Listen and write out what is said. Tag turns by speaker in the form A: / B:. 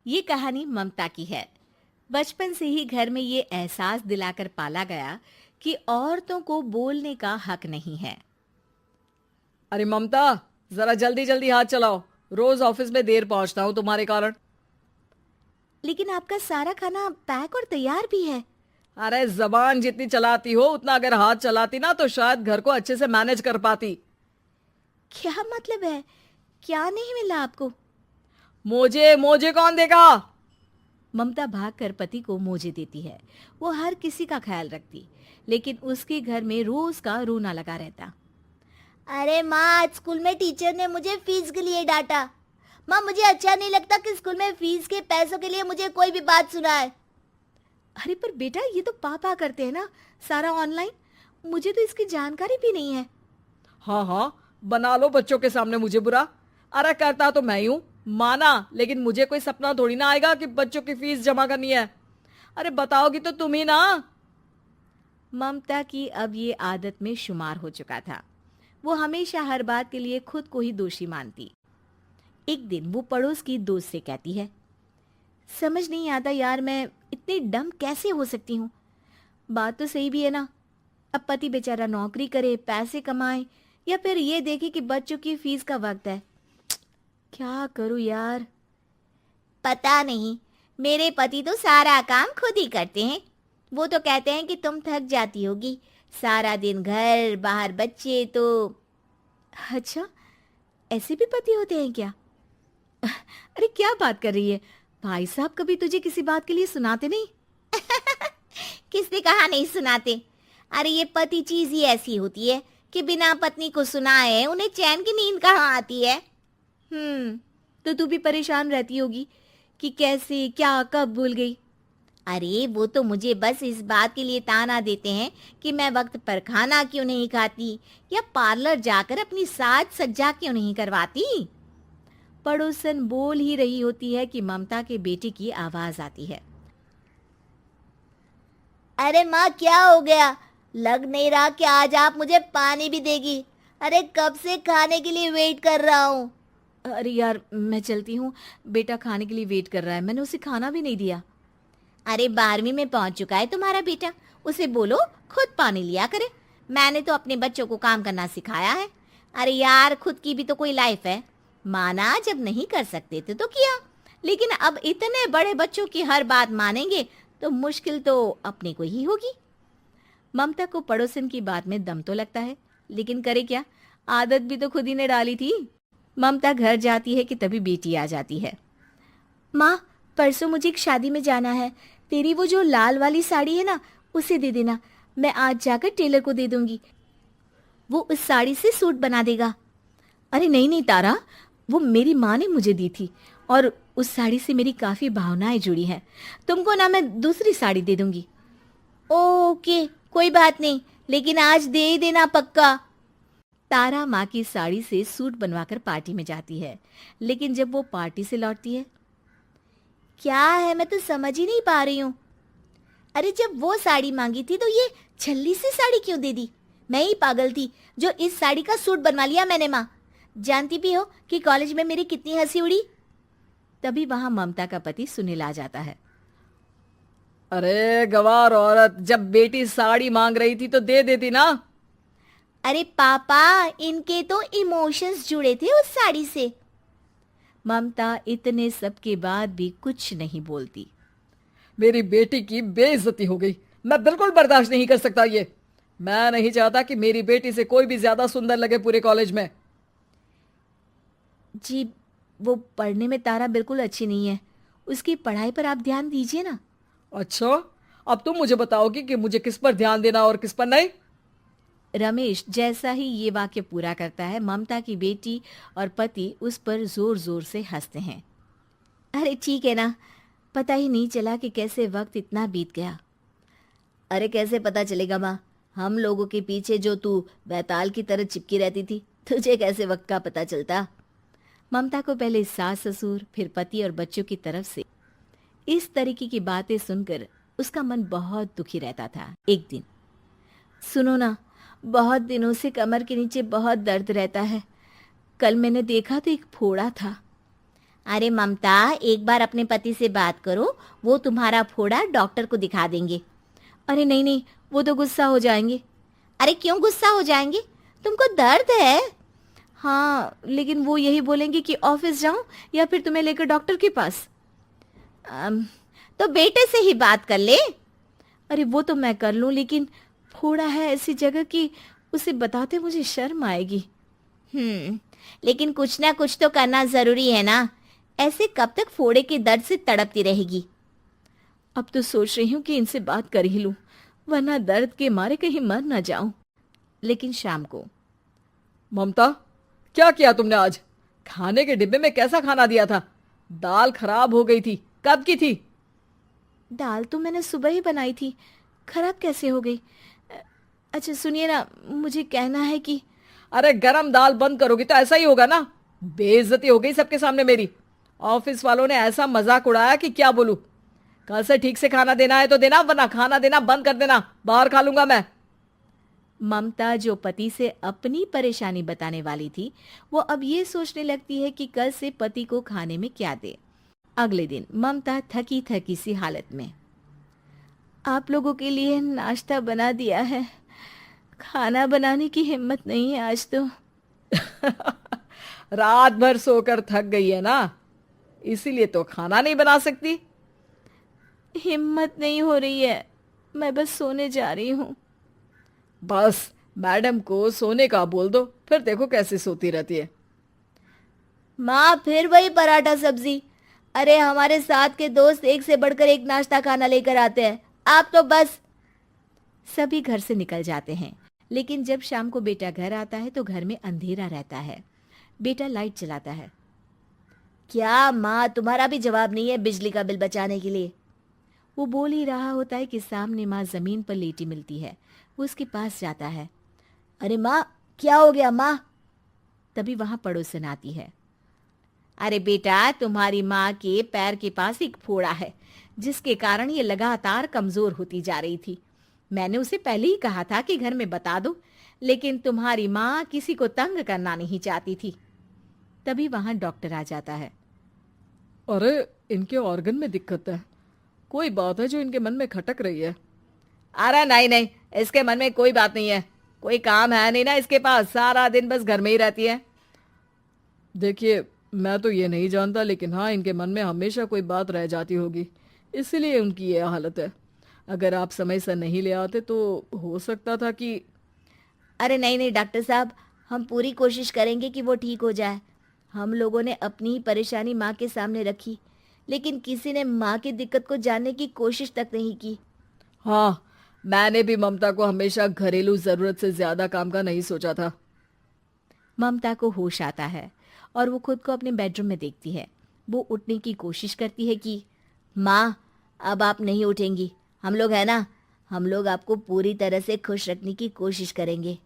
A: ये कहानी ममता की है। बचपन से ही घर में ये एहसास दिलाकर पाला गया कि औरतों को बोलने का हक नहीं है।
B: अरे ममता, जरा जल्दी जल्दी हाथ चलाओ। रोज ऑफिस में देर पहुंचता हूँ तुम्हारे कारण।
A: लेकिन आपका सारा खाना पैक और तैयार भी है।
B: अरे जबान जितनी चलाती हो उतना अगर हाथ चलाती ना तो शायद घर को अच्छे से मैनेज कर पाती।
A: क्या मतलब है? क्या नहीं मिला आपको?
B: मोजे मोजे कौन देगा?
A: ममता भागकर पति को मोजे देती है। वो हर किसी का ख्याल रखती, लेकिन उसके घर में रोज का रोना लगा रहता।
C: अरे माँ, आज स्कूल में टीचर ने मुझे फीस के लिए डांटा। माँ, मुझे अच्छा नहीं लगता कि स्कूल में फीस के पैसों के लिए मुझे कोई भी बात सुनाए।
A: अरे पर बेटा, ये तो पापा करते हैं ना, सारा ऑनलाइन। मुझे तो इसकी जानकारी भी नहीं है।
B: हाँ हाँ, बना लो बच्चों के सामने मुझे बुरा। अरे करता तो मैं ही हूँ, माना, लेकिन मुझे कोई सपना थोड़ी ना आएगा कि बच्चों की फीस जमा करनी है। अरे बताओगी तो तुम ही ना।
A: ममता की अब ये आदत में शुमार हो चुका था। वो हमेशा हर बात के लिए खुद को ही दोषी मानती। एक दिन वो पड़ोस की दोस्त से कहती है, समझ नहीं आता यार, मैं इतनी डम कैसे हो सकती हूँ। बात तो सही भी है ना। अब पति बेचारा नौकरी करे, पैसे कमाए, या फिर ये देखे कि बच्चों की फीस का वक्त है। क्या करूँ यार।
C: पता नहीं, मेरे पति तो सारा काम खुद ही करते हैं। वो तो कहते हैं कि तुम थक जाती होगी, सारा दिन घर बाहर बच्चे तो।
A: अच्छा, ऐसे भी पति होते हैं क्या? अरे क्या बात कर रही है? भाई साहब कभी तुझे किसी बात के लिए सुनाते नहीं?
C: किसने कहा नहीं सुनाते? अरे ये पति चीज ही ऐसी होती है कि बिना पत्नी को सुनाए उन्हें चैन की नींद कहाँ आती है।
A: तो तू भी परेशान रहती होगी कि कैसे, क्या, कब भूल गई।
C: अरे वो तो मुझे बस इस बात के लिए ताना देते हैं कि मैं वक्त पर खाना क्यों नहीं खाती या पार्लर जाकर अपनी साज सज्जा क्यों नहीं करवाती।
A: पड़ोसन बोल ही रही होती है कि ममता के बेटे की आवाज आती है।
C: अरे माँ, क्या हो गया? लग नहीं रहा कि आज आप मुझे पानी भी देगी। अरे कब से खाने के लिए वेट कर रहा हूँ।
A: अरे यार, मैं चलती हूँ। बेटा खाने के लिए वेट कर रहा है, मैंने उसे खाना भी नहीं दिया।
C: अरे 12वीं में पहुंच चुका है तुम्हारा बेटा, उसे बोलो खुद पानी लिया करे। मैंने तो अपने बच्चों को काम करना सिखाया है। अरे यार, खुद की भी तो कोई लाइफ है। माना जब नहीं कर सकते थे तो किया, लेकिन अब इतने बड़े बच्चों की हर बात मानेंगे तो मुश्किल तो अपने को ही होगी।
A: ममता को पड़ोसन की बात में दम तो लगता है, लेकिन करे क्या, आदत भी तो खुद ही ने डाली थी। ममता घर जाती है कि तभी बेटी आ जाती है। माँ, परसों मुझे एक शादी में जाना है। तेरी वो जो लाल वाली साड़ी है ना, उसे दे देना। मैं आज जाकर टेलर को दे दूंगी, वो उस साड़ी से सूट बना देगा। अरे नहीं नहीं तारा, वो मेरी माँ ने मुझे दी थी और उस साड़ी से मेरी काफी भावनाएं जुड़ी हैं। तुमको ना मैं दूसरी साड़ी दे दूंगी।
C: ओके, कोई बात नहीं, लेकिन आज दे ही देना पक्का।
A: तारा माँ की साड़ी से सूट बनवाकर पार्टी में जाती है, लेकिन जब वो पार्टी से लौटती है,
C: क्या है, मैं तो समझ ही नहीं पा रही हूँ। अरे जब वो साड़ी मांगी थी तो ये छल्ली सी साड़ी क्यों दे दी? मैं ही पागल थी जो इस साड़ी का सूट बनवा लिया मैंने। माँ, जानती भी हो कि कॉलेज में मेरी कितनी हंसी उड़ी।
A: तभी वहां ममता का पति सुनील आ जाता है।
B: अरे गवार औरत, जब बेटी साड़ी मांग रही थी तो दे देती ना।
C: अरे पापा, इनके तो इमोशंस जुड़े थे उस साड़ी से।
A: ममता इतने सब के बाद भी कुछ नहीं बोलती।
B: मेरी बेटी की बेइज्जती हो गई, मैं बिल्कुल बर्दाश्त नहीं कर सकता ये। मैं नहीं चाहता कि मेरी बेटी से कोई भी ज्यादा सुंदर लगे पूरे कॉलेज में।
A: जी, वो पढ़ने में तारा बिल्कुल अच्छी नहीं है, उसकी पढ़ाई पर आप ध्यान दीजिए ना।
B: अच्छा, अब तुम मुझे बताओगी कि मुझे किस पर ध्यान देना और किस पर नहीं।
A: रमेश जैसा ही ये वाक्य पूरा करता है, ममता की बेटी और पति उस पर जोर जोर से हंसते हैं। अरे ठीक है ना, पता ही नहीं चला कि कैसे वक्त इतना बीत गया।
C: अरे कैसे पता चलेगा माँ, हम लोगों के पीछे जो तू बैताल की तरह चिपकी रहती थी, तुझे कैसे वक्त का पता चलता?
A: ममता को पहले सास ससुर, फिर पति और बच्चों की तरफ से इस तरीके की बातें सुनकर उसका मन बहुत दुखी रहता था। एक दिन, सुनो ना, बहुत दिनों से कमर के नीचे बहुत दर्द रहता है। कल मैंने देखा तो एक फोड़ा था।
C: अरे ममता, एक बार अपने पति से बात करो, वो तुम्हारा फोड़ा डॉक्टर को दिखा देंगे।
A: अरे नहीं नहीं, वो तो गुस्सा हो जाएंगे।
C: अरे क्यों गुस्सा हो जाएंगे? तुमको दर्द है?
A: हाँ, लेकिन वो यही बोलेंगे कि ऑफिस जाऊं या फिर तुम्हें लेकर डॉक्टर के पास।
C: तो बेटे से ही बात कर ले।
A: अरे वो तो मैं कर लूं, लेकिन फोड़ा है ऐसी जगह कि उसे बताते मुझे शर्म आएगी।
C: लेकिन कुछ ना कुछ तो करना जरूरी है ना। ऐसे कब तक फोड़े के दर्द से तड़पती रहेगी?
A: अब तो सोच रही हूँ कि इनसे बात कर ही लूं, वरना दर्द के मारे कहीं मर ना जाऊं। लेकिन शाम को,
B: ममता, क्या किया तुमने आज? खाने के डिब्बे में कैसा खाना दिया था? दाल खराब हो गई थी। कब की थी?
A: दाल तो मैंने सुबह ही बनाई थी, खराब कैसे हो गई? अच्छा सुनिए ना, मुझे कहना है कि
B: अरे गरम दाल बंद करोगी तो ऐसा ही होगा ना। बेइज्जती हो गई सबके सामने मेरी। ऑफिस वालों ने ऐसा मजाक उड़ाया कि क्या बोलूं। कल से ठीक से खाना देना है तो देना, वरना खाना देना बंद कर देना। बाहर खा लूंगा मैं।
A: ममता, जो पति से अपनी परेशानी बताने वाली थी, वो अब ये सोचने लगती है कि कल से पति को खाने में क्या दे। अगले दिन ममता थकी थकी सी हालत में, आप लोगों के लिए नाश्ता बना दिया है, खाना बनाने की हिम्मत नहीं है आज तो।
B: रात भर सोकर थक गई है ना, इसीलिए तो खाना नहीं बना सकती।
A: हिम्मत नहीं हो रही है, मैं बस सोने जा रही हूँ।
B: बस मैडम को सोने का बोल दो, फिर देखो कैसे सोती रहती है।
C: माँ, फिर वही पराठा सब्जी। अरे हमारे साथ के दोस्त एक से बढ़कर एक नाश्ता खाना लेकर आते हैं, आप तो बस।
A: सभी घर से निकल जाते हैं, लेकिन जब शाम को बेटा घर आता है तो घर में अंधेरा रहता है। बेटा लाइट चलाता है।
C: क्या माँ, तुम्हारा भी जवाब नहीं है बिजली का बिल बचाने के लिए?
A: वो बोल ही रहा होता है कि सामने माँ जमीन पर लेटी मिलती है। वो उसके पास जाता है।
C: अरे माँ, क्या हो गया माँ?
A: तभी वहां पड़ोसन आती है।
C: अरे बेटा, तुम्हारी माँ के पैर के पास एक फोड़ा है,
A: जिसके कारण ये लगातार कमजोर होती जा रही थी। मैंने उसे पहले ही कहा था कि घर में बता दो, लेकिन तुम्हारी माँ किसी को तंग करना नहीं चाहती थी। तभी वहां डॉक्टर आ जाता है।
B: अरे इनके ऑर्गन में दिक्कत है, कोई बात है जो इनके मन में खटक रही है। अरे नहीं नहीं, इसके मन में कोई बात नहीं है। कोई काम है नहीं ना इसके पास, सारा दिन बस घर में ही रहती है। देखिए, मैं तो ये नहीं जानता, लेकिन हाँ, इनके मन में हमेशा कोई बात रह जाती होगी, इसीलिए उनकी ये हालत है। अगर आप समय से नहीं ले आते तो हो सकता था कि।
C: अरे नहीं नहीं डॉक्टर साहब, हम पूरी कोशिश करेंगे कि वो ठीक हो जाए। हम लोगों ने अपनी ही परेशानी माँ के सामने रखी, लेकिन किसी ने माँ की दिक्कत को जानने की कोशिश तक नहीं की।
B: हाँ, मैंने भी ममता को हमेशा घरेलू जरूरत से ज्यादा काम का नहीं सोचा था।
A: ममता को होश आता है और वो खुद को अपने बेडरूम में देखती है। वो उठने की कोशिश करती है कि
C: माँ, अब आप नहीं उठेंगी। हम लोग है ना, हम लोग आपको पूरी तरह से खुश रखने की कोशिश करेंगे।